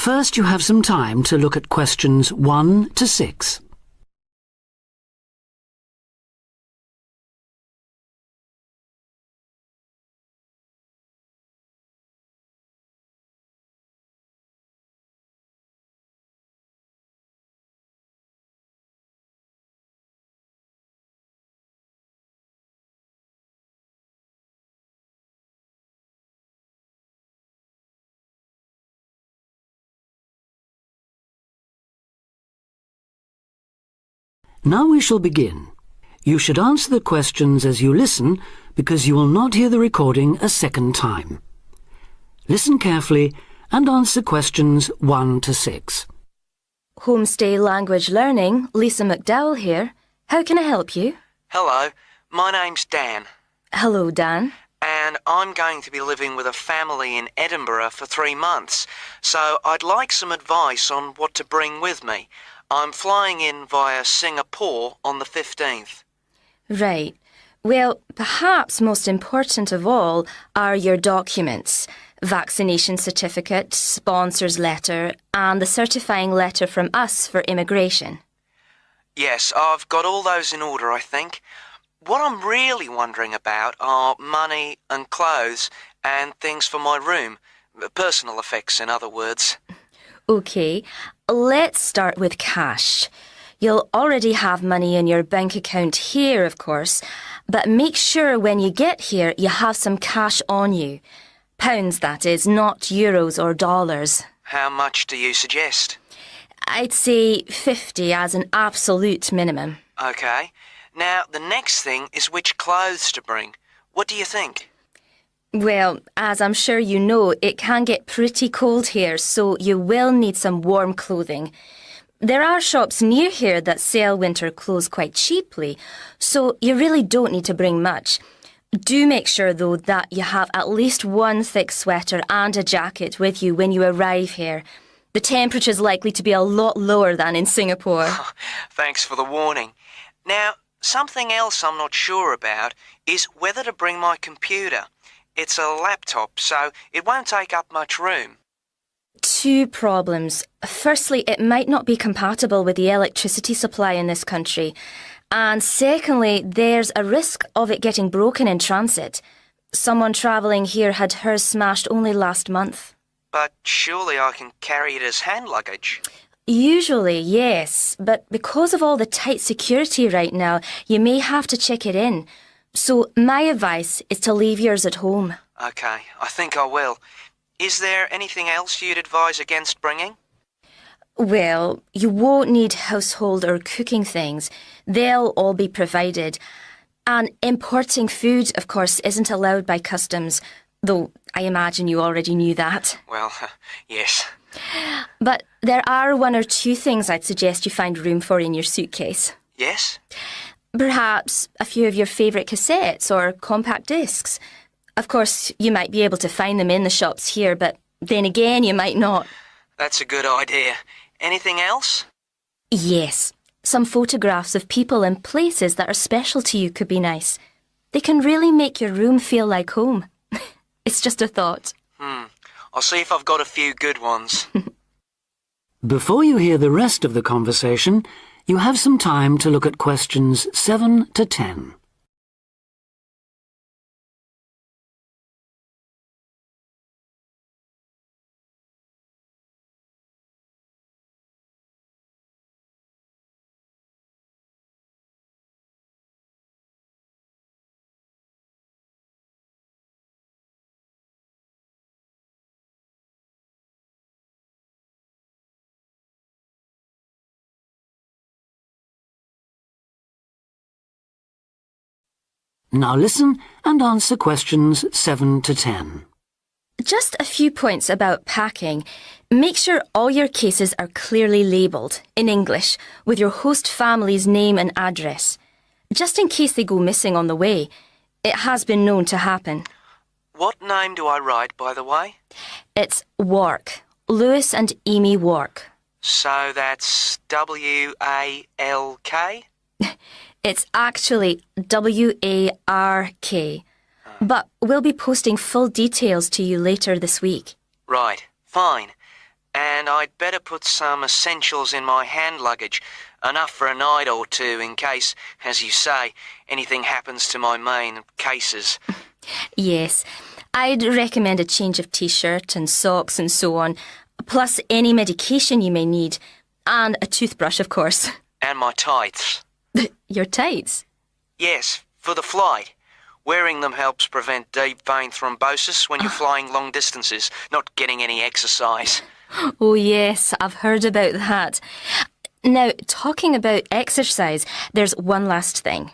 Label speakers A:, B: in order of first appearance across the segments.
A: First, you have some time to look at questions 1 to 6. Now we shall begin. You should answer the questions as you listen because you will not hear the recording a second time. Listen carefully and answer questions 1 to 6.
B: Homestay Language Learning, Lisa McDowell here. How can I help you?
C: Hello, my name's Dan.
B: Hello, Dan.
C: And I'm going to be living with a family in Edinburgh for 3 months, so I'd like some advice on what to bring with me. I'm flying in via Singapore on the 15th.
B: Right. Well, perhaps most important of all are your documents. Vaccination certificate, sponsor's letter, and the certifying letter from us for immigration.
C: Yes, I've got all those in order, I think. What I'm really wondering about are money and clothes and things for my room. Personal effects, in other words.
B: OK, let's start with cash. You'll already have money in your bank account here, of course, but make sure when you get here you have some cash on you. Pounds, that is, not euros or dollars.
C: How much do you suggest?
B: I'd say 50 as an absolute minimum.
C: OK. Now, the next thing is which clothes to bring. What do you think?
B: Well, as I'm sure you know, it can get pretty cold here, so you will need some warm clothing. There are shops near here that sell winter clothes quite cheaply, so you really don't need to bring much. Do make sure, though, that you have at least one thick sweater and a jacket with you when you arrive here. The temperature's likely to be a lot lower than in Singapore.
C: Thanks for the warning. Now, something else I'm not sure about is whether to bring my computer. It's a laptop, so it won't take up much room.
B: 2 problems. Firstly, it might not be compatible with the electricity supply in this country. And secondly, there's a risk of it getting broken in transit. Someone travelling here had hers smashed only last month.
C: But surely I can carry it as hand luggage.
B: Usually, yes, but because of all the tight security right now, you may have to check it in. So my advice is to leave yours at home.
C: OK, I think I will. Is there anything else you'd advise against bringing?
B: Well, you won't need household or cooking things. They'll all be provided. And importing food, of course, isn't allowed by customs, though I imagine you already knew that.
C: Well, yes.
B: But there are 1 or 2 things I'd suggest you find room for in your suitcase.
C: Yes?
B: Perhaps a few of your favourite cassettes or compact discs. Of course, you might be able to find them in the shops here, but then again, you might not.
C: That's a good idea. Anything else?
B: Yes. Some photographs of people and places that are special to you could be nice. They can really make your room feel like home. It's just a thought.
C: I'll see if I've got a few good ones.
A: Before you hear the rest of the conversation, you have some time to look at questions 7 to 10. Now listen and answer questions 7 to 10.
B: Just a few points about packing. Make sure all your cases are clearly labelled, in English, with your host family's name and address. Just in case they go missing on the way. It has been known to happen.
C: What name do I write, by the way?
B: It's Wark. Lewis and Amy Wark.
C: So that's W-A-L-K?
B: It's actually W-A-R-K. But we'll be posting full details to you later this week.
C: Right, fine. And and I'd better put some essentials in my hand luggage, enough for a night or two in case, as you say, anything happens to my main cases.
B: Yes, I'd recommend a change of t-shirt and socks and so on, plus any medication you may need, and a toothbrush, of course.
C: And my tights.
B: Your tights?
C: Yes, for the flight. Wearing them helps prevent deep vein thrombosis when you're flying long distances, not getting any exercise.
B: Oh yes, I've heard about that. Now, talking about exercise, there's one last thing.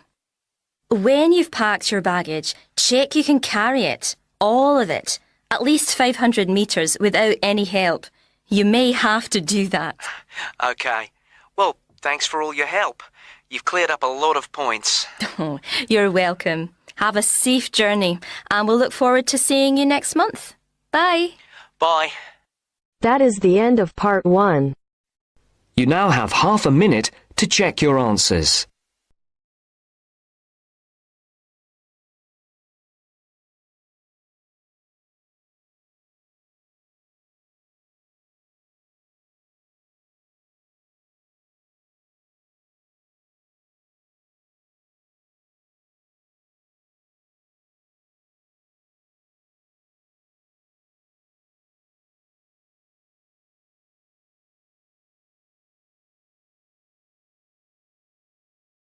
B: When you've packed your baggage, check you can carry it, all of it, at least 500 metres without any help. You may have to do that.
C: Okay. Well, thanks for all your help. You've cleared up a lot of points.
B: Oh, you're welcome. Have a safe journey, and we'll look forward to seeing you next month. Bye.
C: Bye.
D: That is the end of part 1.
E: You now have half a minute to check your answers.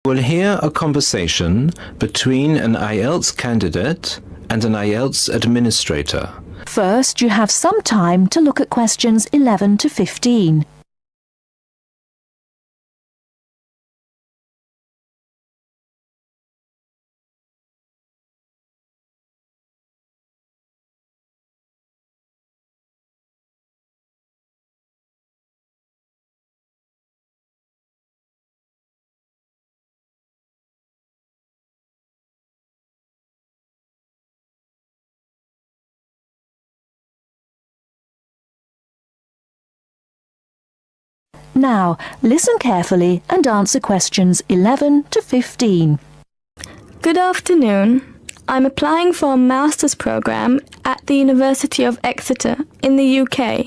F: You will hear a conversation between an Ielts candidate and an Ielts administrator.
G: First, you have some time to look at questions 11 to 15. Now, listen carefully and answer questions 11 to 15.
H: Good afternoon. I'm applying for a master's program at the University of Exeter in the UK.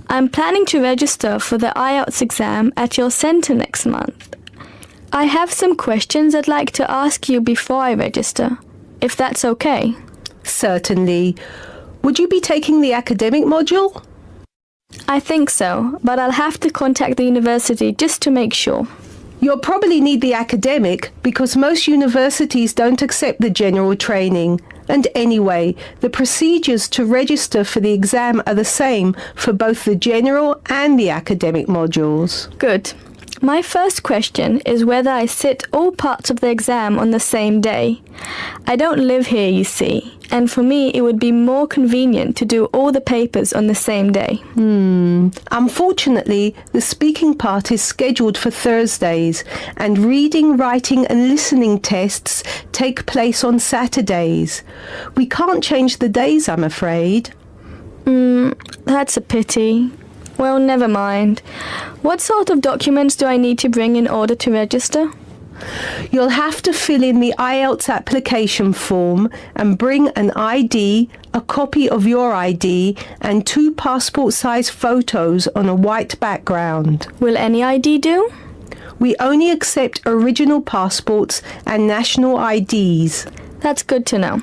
H: I'm planning to register for the Ielts exam at your centre next month. I have some questions I'd like to ask you before I register, if that's okay.
I: Certainly. Would you be taking the academic module?
H: I think so, but I'll have to contact the university just to make sure.
I: You'll probably need the academic because most universities don't accept the general training. And anyway, the procedures to register for the exam are the same for both the general and the academic modules.
H: Good. My first question is whether I sit all parts of the exam on the same day. I don't live here, you see, and for me it would be more convenient to do all the papers on the same day.
I: Unfortunately, the speaking part is scheduled for Thursdays, and reading, writing and listening tests take place on Saturdays. We can't change the days, I'm afraid.
H: That's a pity. Well, never mind. What sort of documents do I need to bring in order to register?
I: You'll have to fill in the Ielts application form and bring an ID, a copy of your ID, and 2 passport-size photos on a white background.
H: Will any ID do?
I: We only accept original passports and national IDs.
H: That's good to know.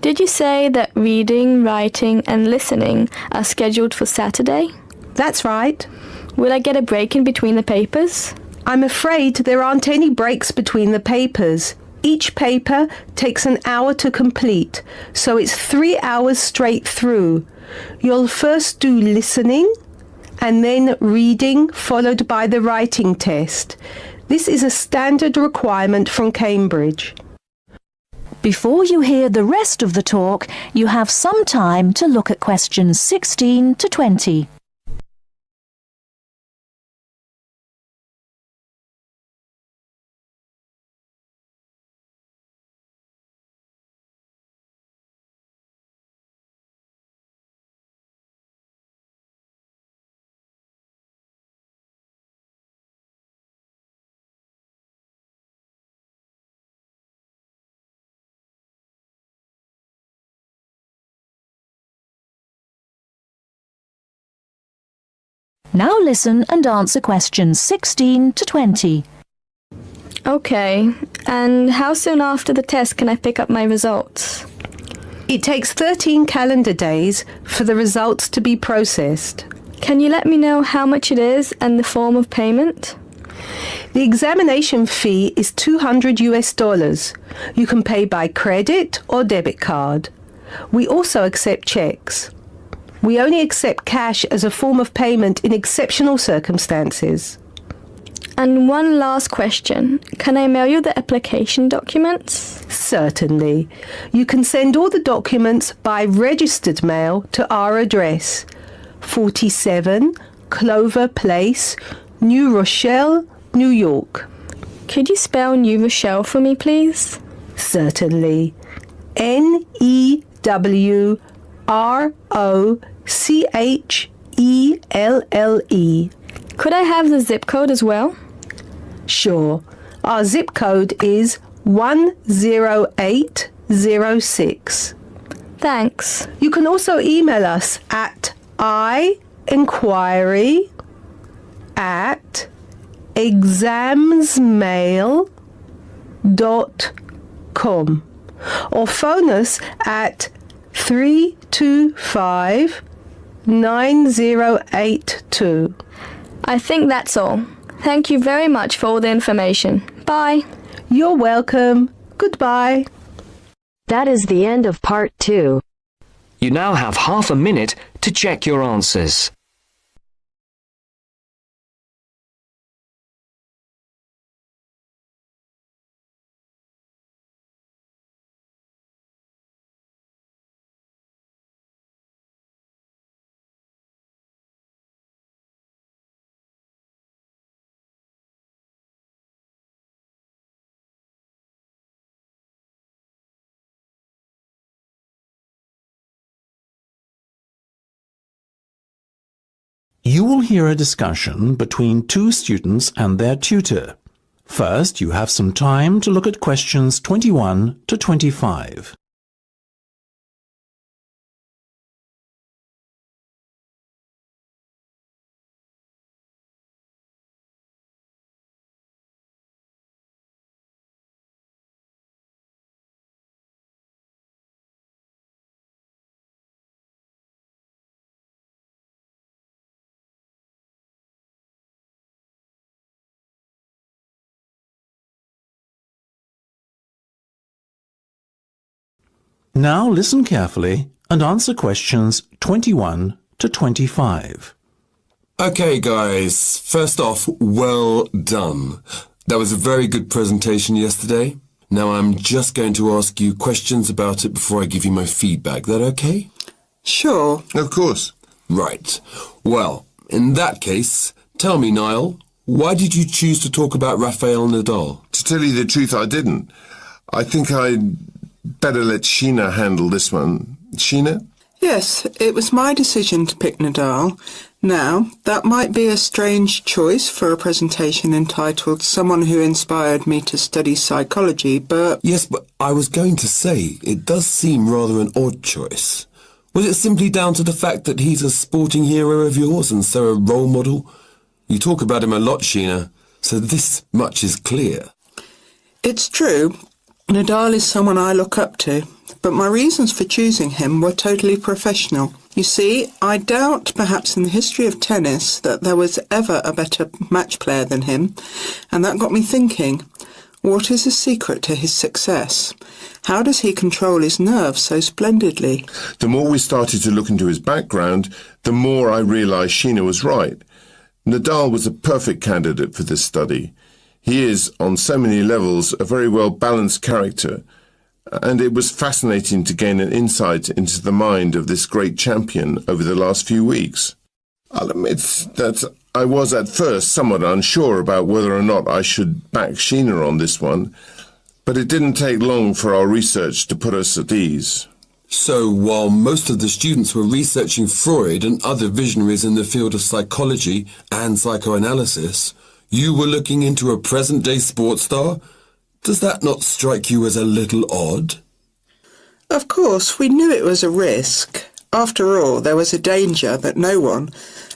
H: Did you say that reading, writing and listening are scheduled for Saturday?
I: That's right.
H: Will I get a break in between the papers?
I: I'm afraid there aren't any breaks between the papers. Each paper takes an hour to complete, so it's 3 hours straight through. You'll first do listening and then reading, followed by the writing test. This is a standard requirement from Cambridge.
G: Before you hear the rest of the talk, you have some time to look at questions 16 to 20. Now listen and answer questions 16 to 20.
H: Okay, and how soon after the test can I pick up my results?
I: It takes 13 calendar days for the results to be processed.
H: Can you let me know how much it is and the form of payment?
I: The examination fee is $200. You can pay by credit or debit card. We also accept checks. We only accept cash as a form of payment in exceptional circumstances.
H: And one last question. Can I mail you the application documents?
I: Certainly. You can send all the documents by registered mail to our address, 47 Clover Place, New Rochelle, New York.
H: Could you spell New Rochelle for me, please?
I: Certainly. Newrochle.
H: Could I have the zip code as well?
I: Sure. Our zip code is 10806.
H: Thanks.
I: You can also email us at inquiry@examsmail.com or phone us at 325-9082.
H: I think that's all. Thank you very much for all the information. Bye.
I: You're welcome. Goodbye.
D: That is the end of part 2.
E: You now have half a minute to check your answers.
J: You will hear a discussion between two students and their tutor. First, you have some time to look at questions 21 to 25. Now listen carefully and answer questions 21 to 25.
K: Okay, guys. First off, well done. That was a very good presentation yesterday. Now I'm just going to ask you questions about it before I give you my feedback. That okay?
L: Sure.
K: Of course. Right. Well, in that case, tell me, Niall, why did you choose to talk about Rafael Nadal?
M: To tell you the truth, I didn't. I think I'd better let Sheena handle this one. Sheena?
L: Yes, it was my decision to pick Nadal. Now, that might be a strange choice for a presentation entitled Someone Who Inspired Me to Study Psychology, but...
K: Yes, but I was going to say, it does seem rather an odd choice. Was it simply down to the fact that he's a sporting hero of yours and so a role model? You talk about him a lot, Sheena, so this much is clear.
L: It's true. Nadal is someone I look up to, but my reasons for choosing him were totally professional. You see, I doubt perhaps in the history of tennis that there was ever a better match player than him, and that got me thinking, what is the secret to his success? How does he control his nerves so splendidly?
M: The more we started to look into his background, the more I realised Sheena was right. Nadal was a perfect candidate for this study. He is, on so many levels, a very well-balanced character, and it was fascinating to gain an insight into the mind of this great champion over the last few weeks. I'll admit that I was at first somewhat unsure about whether or not I should back Sheena on this one, but it didn't take long for our research to put us at ease.
K: So, while most of the students were researching Freud and other visionaries in the field of psychology and psychoanalysis, you were looking into a present-day sports star? Does that not strike you as a little odd?
L: Of course, we knew it was a risk. After all, there was a danger that no one,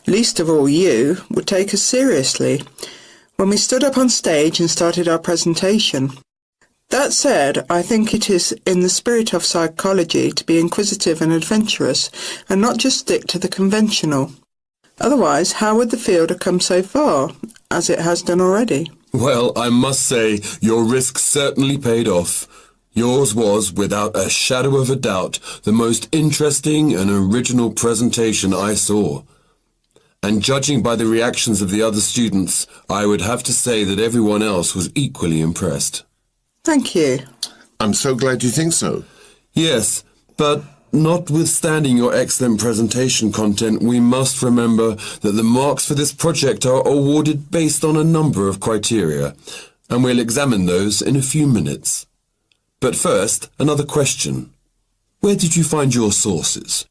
L: Least of all you would take us seriously when we stood up on stage and started our presentation. That said, I think it is in the spirit of psychology to be inquisitive and adventurous and not just stick to the conventional. Otherwise, how would the field have come so far, as it has done already?
K: Well, I must say, your risk certainly paid off. Yours was, without a shadow of a doubt, the most interesting and original presentation I saw. And judging by the reactions of the other students, I would have to say that everyone else was equally impressed.
L: Thank you.
M: I'm so glad you think so.
K: Yes, but notwithstanding your excellent presentation content, we must remember that the marks for this project are awarded based on a number of criteria, and we'll examine those in a few minutes. But first, another question. Where did you find your sources?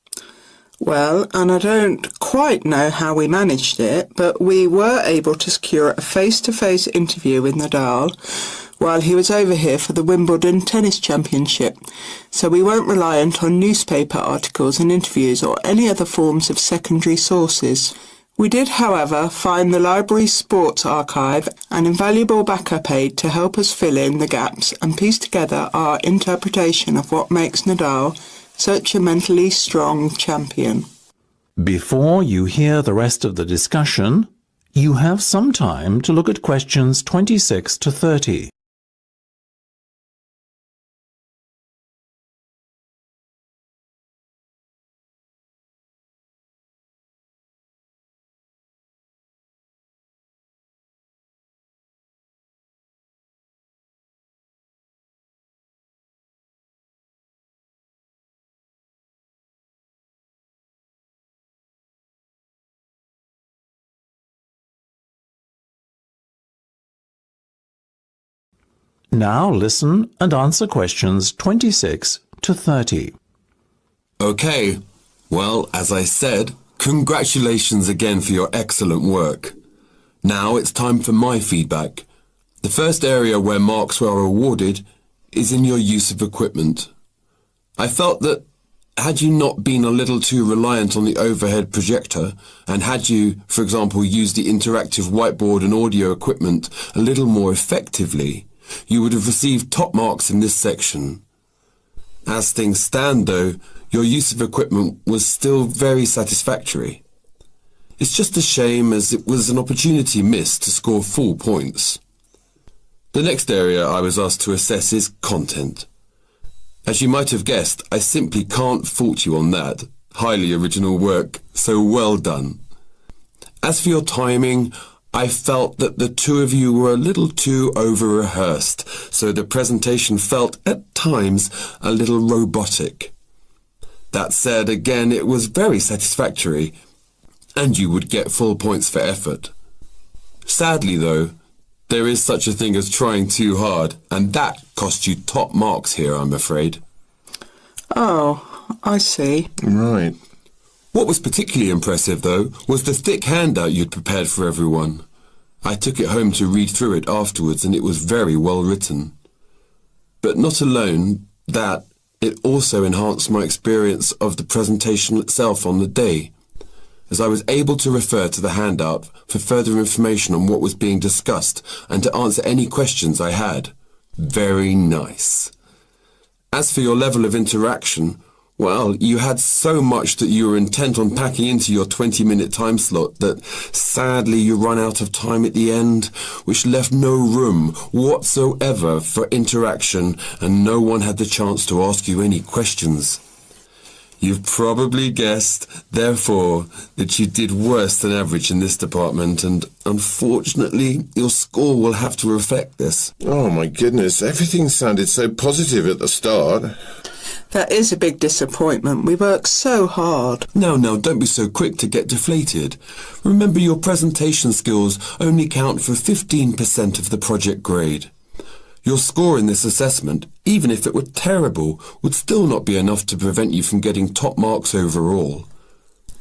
L: Well, and I don't quite know how we managed it, but we were able to secure a face-to-face interview with Nadal while he was over here for the Wimbledon Tennis Championship, so we weren't reliant on newspaper articles and interviews or any other forms of secondary sources. We did, however, find the library's sports archive an invaluable backup aid to help us fill in the gaps and piece together our interpretation of what makes Nadal such a mentally strong champion.
J: Before you hear the rest of the discussion, you have some time to look at questions 26 to 30. Now listen and answer questions 26 to 30.
K: Okay. Well, as I said, congratulations again for your excellent work. Now it's time for my feedback. The first area where marks were awarded is in your use of equipment. I felt that had you not been a little too reliant on the overhead projector, and had you, for example, used the interactive whiteboard and audio equipment a little more effectively, you would have received top marks in this section. As things stand, though, your use of equipment was still very satisfactory. It's just a shame as it was an opportunity missed to score full points. The next area I was asked to assess is content. As you might have guessed, I simply can't fault you on that. Highly original work, so well done. As for your timing, I felt that the two of you were a little too over-rehearsed, so the presentation felt, at times, a little robotic. That said, again, it was very satisfactory, and you would get full points for effort. Sadly, though, there is such a thing as trying too hard, and that cost you top marks here, I'm afraid.
L: Oh, I see.
M: Right.
K: What was particularly impressive, though, was the thick handout you'd prepared for everyone. I took it home to read through it afterwards, and it was very well written. But not alone that, it also enhanced my experience of the presentation itself on the day, as I was able to refer to the handout for further information on what was being discussed and to answer any questions I had. Very nice. As for your level of interaction, well, you had so much that you were intent on packing into your 20-minute time slot that sadly you ran out of time at the end, which left no room whatsoever for interaction, and no one had the chance to ask you any questions. You've probably guessed, therefore, that you did worse than average in this department, and unfortunately, your score will have to reflect this.
M: Oh my goodness, everything sounded so positive at the start.
L: That is a big disappointment. We worked so hard.
K: Now, don't be so quick to get deflated. Remember, your presentation skills only count for 15% of the project grade. Your score in this assessment, even if it were terrible, would still not be enough to prevent you from getting top marks overall.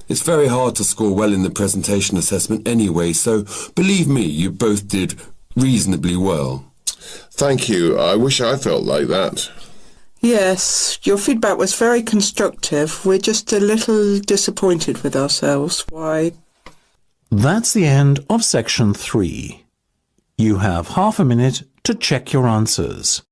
K: It's very hard to score well in the presentation assessment anyway, so believe me, you both did reasonably well.
M: Thank you. I wish I felt like that.
L: Yes, your feedback was very constructive. We're just a little disappointed with ourselves. Why,
J: That's the end of section 3. You have half a minute to check your answers.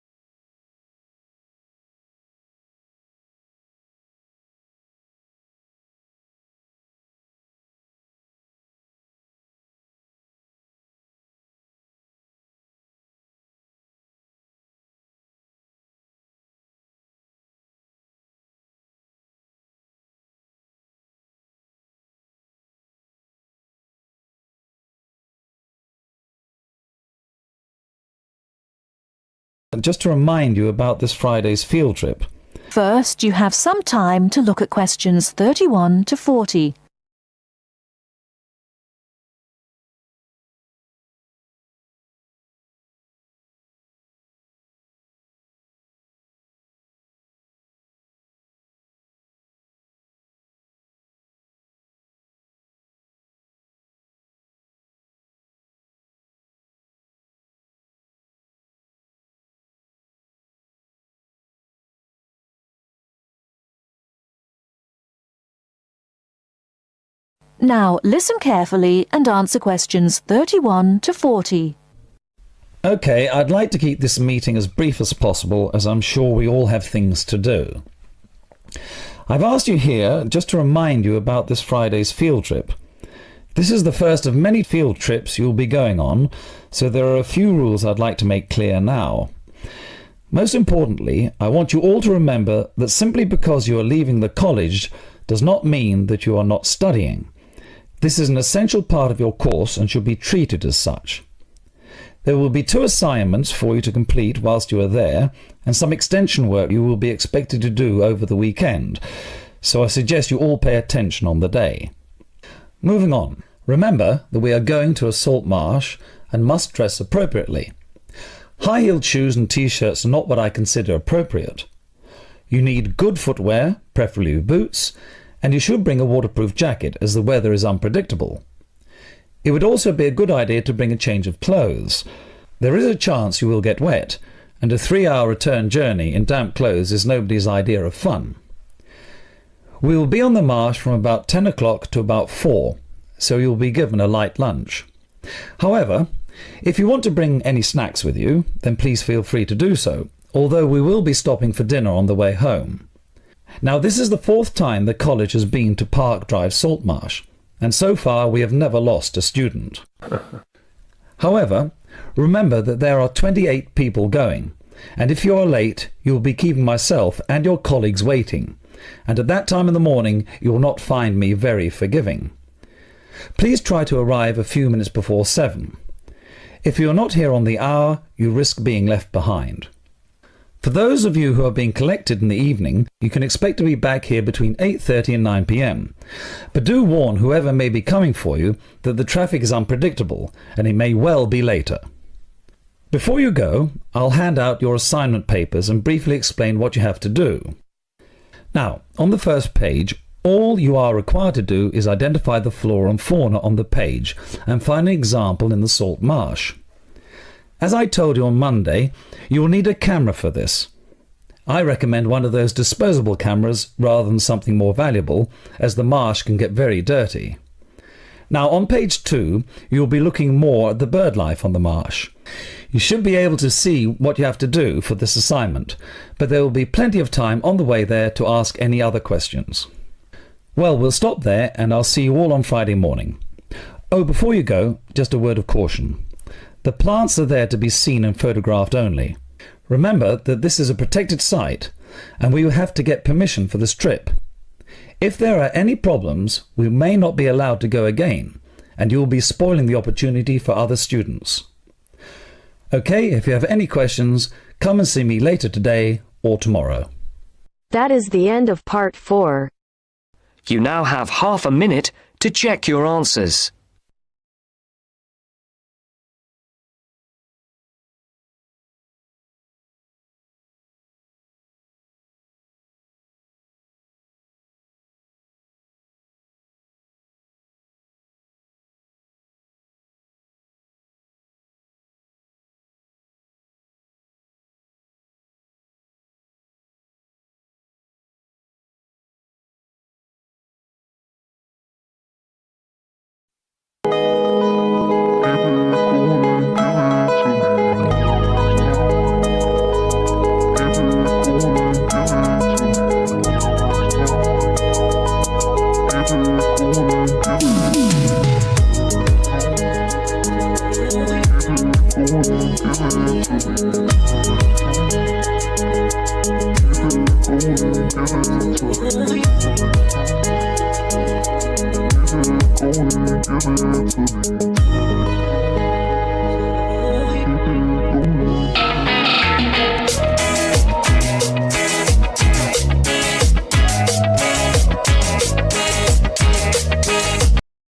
N: Just to remind you about this Friday's field trip.
G: First, you have some time to look at questions 31 to 40. Now, listen carefully and answer questions 31 to 40.
N: Okay, I'd like to keep this meeting as brief as possible, as I'm sure we all have things to do. I've asked you here just to remind you about this Friday's field trip. This is the first of many field trips you'll be going on, so there are a few rules I'd like to make clear now. Most importantly, I want you all to remember that simply because you are leaving the college does not mean that you are not studying. This is an essential part of your course and should be treated as such. There will be 2 assignments for you to complete whilst you are there, and some extension work you will be expected to do over the weekend, so I suggest you all pay attention on the day. Moving on, remember that we are going to a salt marsh and must dress appropriately. High-heeled shoes and t-shirts are not what I consider appropriate. You need good footwear, preferably boots, and you should bring a waterproof jacket as the weather is unpredictable. It would also be a good idea to bring a change of clothes. There is a chance you will get wet, and a 3-hour return journey in damp clothes is nobody's idea of fun. We will be on the marsh from about 10 o'clock to about 4, so you will be given a light lunch. However, if you want to bring any snacks with you, then please feel free to do so, although we will be stopping for dinner on the way home. Now, this is the 4th time the college has been to Park Drive Saltmarsh, and so far we have never lost a student. However, remember that there are 28 people going, and if you are late, you will be keeping myself and your colleagues waiting, and at that time in the morning you will not find me very forgiving. Please try to arrive a few minutes before 7. If you are not here on the hour, you risk being left behind. For those of you who are being collected in the evening, you can expect to be back here between 8:30 and 9 p.m. But do warn whoever may be coming for you that the traffic is unpredictable and it may well be later. Before you go, I'll hand out your assignment papers and briefly explain what you have to do. Now, on the first page, all you are required to do is identify the flora and fauna on the page and find an example in the salt marsh. As I told you on Monday, you will need a camera for this. I recommend one of those disposable cameras rather than something more valuable, as the marsh can get very dirty. Now, on page 2, you will be looking more at the bird life on the marsh. You should be able to see what you have to do for this assignment, but there will be plenty of time on the way there to ask any other questions. Well, we'll stop there, and I'll see you all on Friday morning. Oh, before you go, just a word of caution. The plants are there to be seen and photographed only. Remember that this is a protected site, and we will have to get permission for this trip. If there are any problems, we may not be allowed to go again, and you will be spoiling the opportunity for other students. Okay, if you have any questions, come and see me later today or tomorrow.
D: That is the end of part 4.
E: You now have half a minute to check your answers.
O: Give it to me.